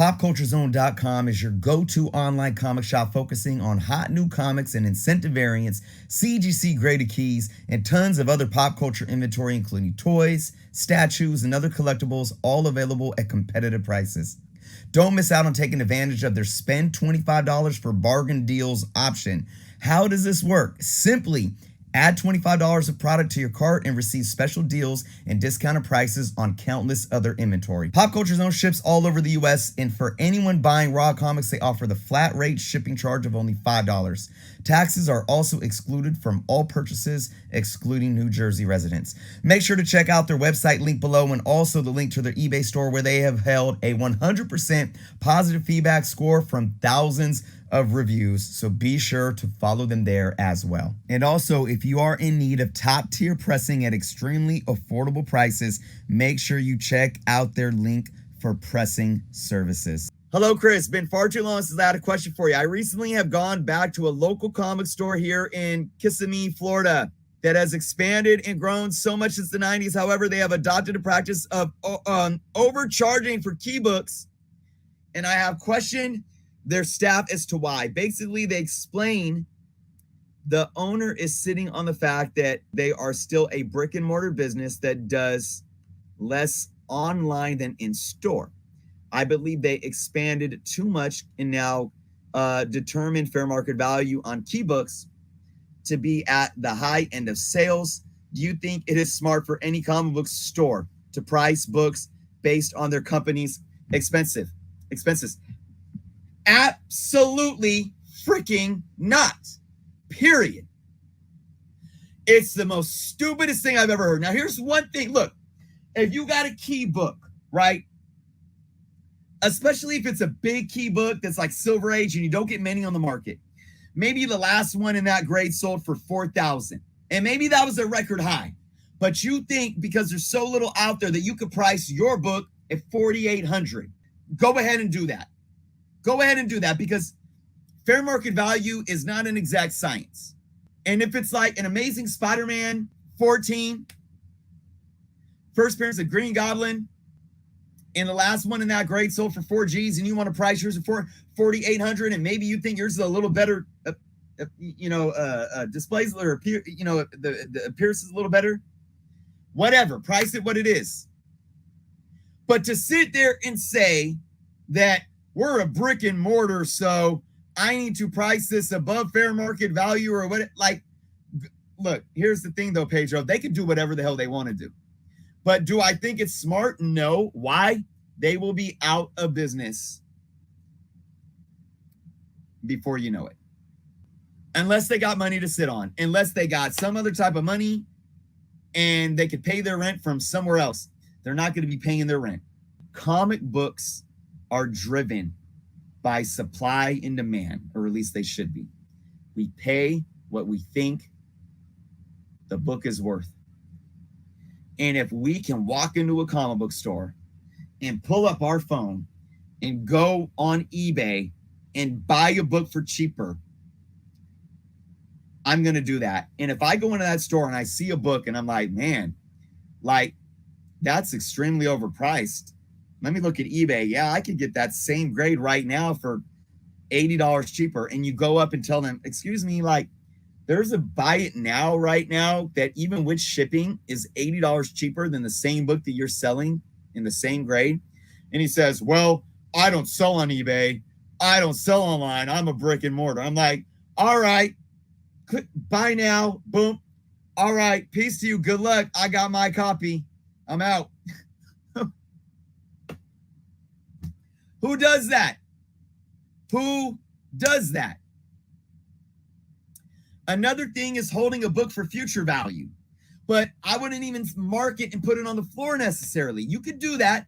PopCultureZone.com is your go-to online comic shop focusing on hot new comics and incentive variants, CGC graded keys, and tons of other pop culture inventory, including toys, statues, and other collectibles, all available at competitive prices. Don't miss out on taking advantage of their spend $25 for bargain deals option. How does this work? Simply add $25 of product to your cart and receive special deals and discounted prices on countless other inventory. Pop Culture Zone ships all over the US, and for anyone buying raw comics, they offer the flat rate shipping charge of only $5. Taxes are also excluded from all purchases, excluding New Jersey residents. Make sure to check out their website link below and also the link to their eBay store, where they have held a 100% positive feedback score from thousands of reviews, so be sure to follow them there as well. And also, if you are in need of top tier pressing at extremely affordable prices, make sure you check out their link for pressing services. Hello, Chris. Been far too long since I had a question for you. I recently have gone back to a local comic store here in Kissimmee, Florida, that has expanded and grown so much since the 90s. However, they have adopted a practice of overcharging for key books, and I have questioned their staff as to why. Basically, they explain the owner is sitting on the fact that they are still a brick and mortar business that does less online than in store. I believe they expanded too much and now determine fair market value on key books to be at the high end of sales. Do you think it is smart for any comic book store to price books based on their company's expenses? Absolutely freaking not. Period. It's the most stupidest thing I've ever heard. Now, here's one thing. Look, if you got a key book, right? Especially if it's a big key book that's like Silver Age and you don't get many on the market. Maybe the last one in that grade sold for $4,000. And maybe that was a record high. But you think because there's so little out there that you could price your book at $4,800. Go ahead and do that. Go ahead and do that, because fair market value is not an exact science. And if it's like an Amazing Spider-Man 14, first appearance of Green Goblin, and the last one in that grade sold for 4 G's, and you want to price yours at $4,800, and maybe you think yours is a little better, displays or the appearance is a little better. Whatever, price it what it is. But to sit there and say that we're a brick and mortar, so I need to price this above fair market value or what? Like, look, here's the thing though, Pedro. They can do whatever the hell they want to do. But do I think it's smart? No. Why? They will be out of business before you know it. Unless they got money to sit on. Unless they got some other type of money and they could pay their rent from somewhere else. They're not going to be paying their rent. Comic books are driven by supply and demand, or at least they should be. We pay what we think the book is worth. And if we can walk into a comic book store and pull up our phone and go on eBay and buy a book for cheaper, I'm going to do that. And if I go into that store and I see a book and I'm like, man, like, that's extremely overpriced. Let me look at eBay. Yeah, I could get that same grade right now for $80 cheaper. And you go up and tell them, excuse me, like, there's a buy it now right now that even with shipping is $80 cheaper than the same book that you're selling in the same grade. And he says, well, I don't sell on eBay. I don't sell online. I'm a brick and mortar. I'm like, all right, click buy now. Boom. All right. Peace to you. Good luck. I got my copy. I'm out. Who does that? Who does that? Another thing is holding a book for future value. But I wouldn't even mark it and put it on the floor necessarily. You could do that.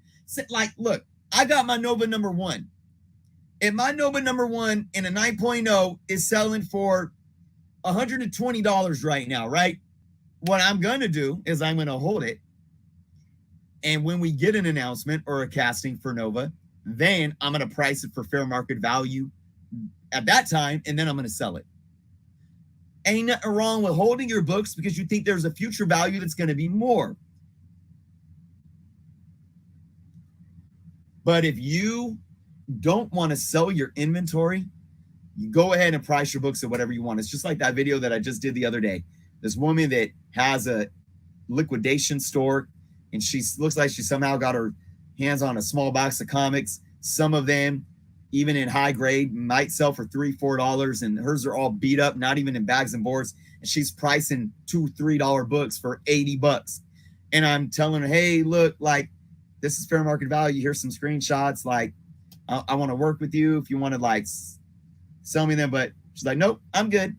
Like, look, I got my Nova number 1. And my Nova number 1 in a 9.0 is selling for $120 right now, right? What I'm going to do is I'm going to hold it. And when we get an announcement or a casting for Nova, then I'm going to price it for fair market value at that time, and then I'm going to sell it. Ain't nothing wrong with holding your books because you think there's a future value that's going to be more. But if you don't want to sell your inventory, you go ahead and price your books at whatever you want. It's just like that video that I just did the other day. This woman that has a liquidation store, and she looks like she somehow got her hands on a small box of comics. Some of them, even in high grade, might sell for $3-4, and hers are all beat up, not even in bags and boards. And she's pricing $2-3 books for $80. And I'm telling her, hey, look, like, this is fair market value. Here's some screenshots. Like, I want to work with you if you want to, like, sell me them. But she's like, nope, I'm good.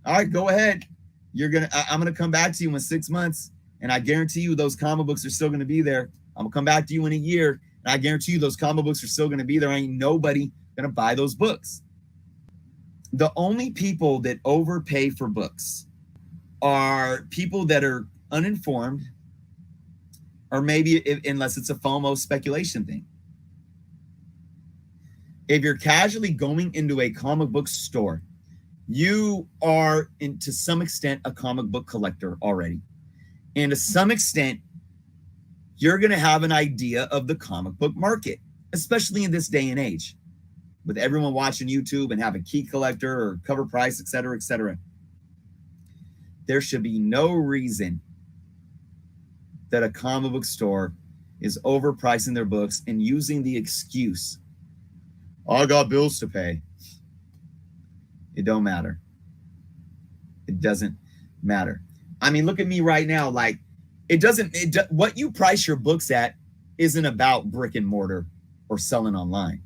All right, go ahead. I'm gonna come back to you in 6 months, and I guarantee you those comic books are still gonna be there. I'm gonna come back to you in a year, and I guarantee you those comic books are still gonna be there. Ain't nobody gonna buy those books. The only people that overpay for books are people that are uninformed, or maybe unless it's a FOMO speculation thing. If you're casually going into a comic book store, you are, to some extent, a comic book collector already. And to some extent, you're going to have an idea of the comic book market, especially in this day and age, with everyone watching YouTube and having key collector or cover price, et cetera, et cetera. There should be no reason that a comic book store is overpricing their books and using the excuse, I got bills to pay. It don't matter. It doesn't matter. I mean, look at me right now. Like, what you price your books at isn't about brick and mortar or selling online.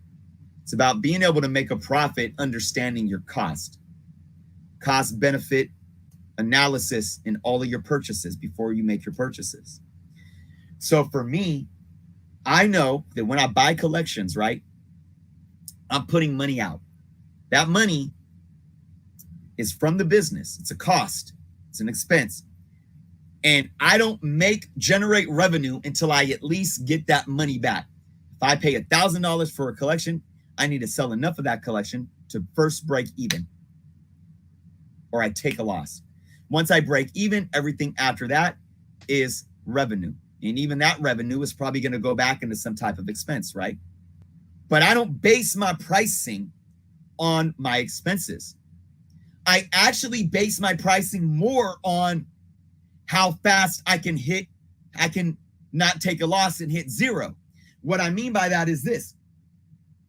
It's about being able to make a profit, understanding your cost benefit analysis in all of your purchases before you make your purchases. So for me, I know that when I buy collections, right, I'm putting money out. That money is from the business. It's a cost. It's an expense. And I don't generate revenue until I at least get that money back. If I pay $1,000 for a collection, I need to sell enough of that collection to first break even, or I take a loss. Once I break even, everything after that is revenue. And even that revenue is probably going to go back into some type of expense, right? But I don't base my pricing on my expenses. I actually base my pricing more on how fast I can not take a loss and hit zero. What I mean by that is this.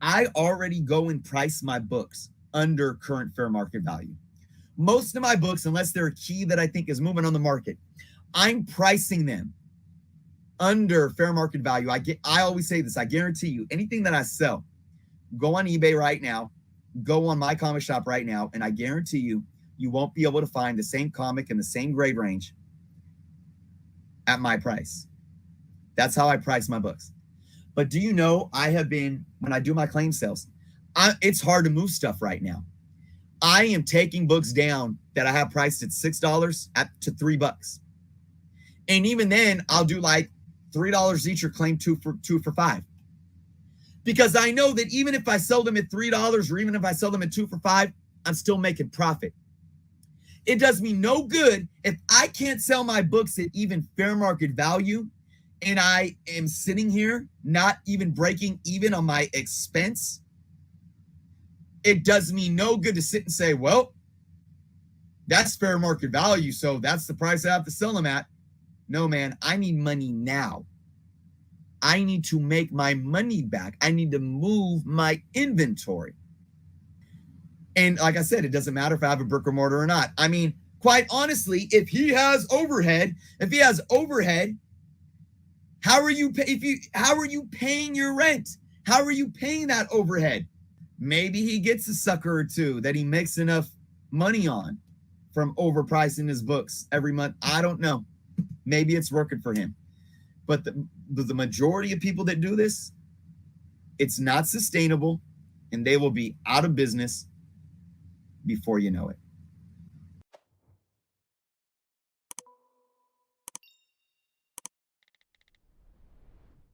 I already go and price my books under current fair market value. Most of my books, unless they're a key that I think is moving on the market, I'm pricing them under fair market value. I always say this, I guarantee you, anything that I sell, go on eBay right now, go on my comic shop right now, and I guarantee you, you won't be able to find the same comic in the same grade range at my price. That's how I price my books. But do you know, when I do my claim sales, it's hard to move stuff right now. I am taking books down that I have priced at $6 to $3. And even then, I'll do like $3 each or claim two for $5. Because I know that even if I sell them at $3 or even if I sell them at 2 for $5, I'm still making profit. It does me no good if I can't sell my books at even fair market value and I am sitting here not even breaking even on my expense. It does me no good to sit and say, well, that's fair market value, so that's the price I have to sell them at. No, man, I need money now. I need to make my money back. I need to move my inventory. And like I said, it doesn't matter if I have a brick or mortar or not. I mean, quite honestly, if he has overhead, how are you paying your rent? How are you paying that overhead? Maybe he gets a sucker or two that he makes enough money on from overpricing his books every month. I don't know. Maybe it's working for him. But the majority of people that do this, it's not sustainable, and they will be out of business before you know it.